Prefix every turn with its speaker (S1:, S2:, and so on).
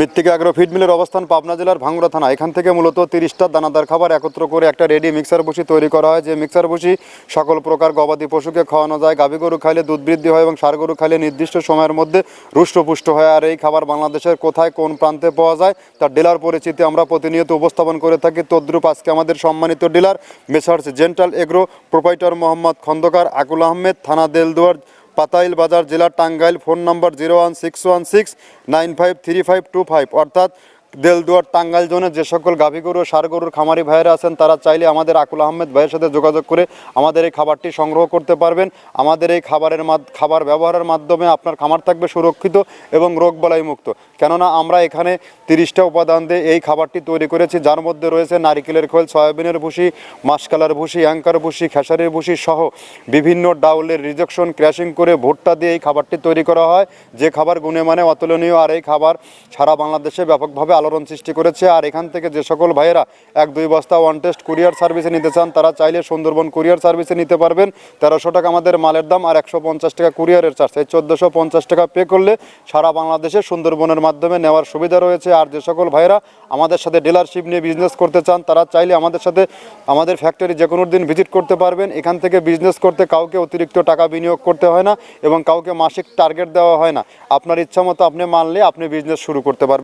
S1: মৃত্তিকা agro feed মিলের অবস্থান পাবনা জেলার ভাঙ্গুড়া থানা। এখান থেকে মূলত 30টা দানাদার খাবার একত্র করে একটা রেডি মিক্সার ভুসি তৈরি করা হয়, যে মিক্সার ভুসি সকল প্রকার গবাদি পশুকে খাওয়ানো যায়। গাভী গরু খাইলে দুধ বৃদ্ধি হয় এবং ষাঁড় গরু খাইলে নির্দিষ্ট সময়ের মধ্যে রুষ্টপুষ্ট হয়। আর এই খাবার বাংলাদেশের কোথায় কোন প্রান্তে পাওয়া যায় তার ডিলার পরিচিতি আমরা প্রতিনিয়ত উপস্থাপন করে থাকি। তদ্রূপ আজকে আমাদের সম্মানিত dealer Messrs gentle agro proprietor Mohammad Khandakar Akul Ahmed, থানা দেলদুয়ার, পাতাইল বাজার, জেলা টাঙ্গাইল। ফোন নম্বর 01616953525, অর্থাৎ দেলদুয়ার টাঙ্গাইল জোনে যে সকল গাভী গরু ষাঁড় গরুর খামারি ভাইয়েরা আছেন তারা চাইলে আমাদের আকুল আহমেদ ভাইয়ের সাথে যোগাযোগ করে আমাদের এই খাবারটি সংগ্রহ করতে পারবেন। আমাদের এই খাবার ব্যবহারের মাধ্যমে আপনার খামার থাকবে সুরক্ষিত এবং রোগবালাই মুক্ত। কেননা আমরা এখানে 30টা উপাদান দিয়ে এই খাবারটি তৈরি করেছি, যার মধ্যে রয়েছে নারিকেলের খোল, সয়াবিনের ভুসি, মাসকালার ভুসি, অ্যাঙ্কার ভুসি, খেসারির ভুসি সহ বিভিন্ন ডাউলের রিজেকশন ক্র্যাশিং করে ভুট্টা দিয়ে এই খাবারটি তৈরি করা হয়, যে খাবার গুণে মানে অতুলনীয়। আর এই খাবার সারা বাংলাদেশে ব্যাপকভাবে আলোড়ন সৃষ্টি করেছে। আর এখান থেকে যে সকল ভাইয়েরা 1-2 বস্তা ওয়ান টেস্ট কুরিয়ার সার্ভিসে নিতে চান তারা চাইলে সুন্দরবন কুরিয়ার সার্ভিসে নিতে পারবেন। 1300 টাকা আমাদের মালের দাম আর 150 টাকা কুরিয়ারের চার্জ। এই 1450 টাকা পে করলে সারা বাংলাদেশে সুন্দরবনের মাধ্যমে নেওয়ার সুবিধা রয়েছে। আর যে সকল ভাইয়েরা আমাদের সাথে ডিলারশিপ নিয়ে বিজনেস করতে চান তারা চাইলে আমাদের সাথে আমাদের ফ্যাক্টরি যে কোনো দিন ভিজিট করতে পারবেন। এখান থেকে বিজনেস করতে কাউকে অতিরিক্ত টাকা বিনিয়োগ করতে হয় না এবং কাউকে মাসিক টার্গেট দেওয়া হয় না। আপনার ইচ্ছা মতো আপনি মানলে আপনি বিজনেস শুরু করতে পারবেন।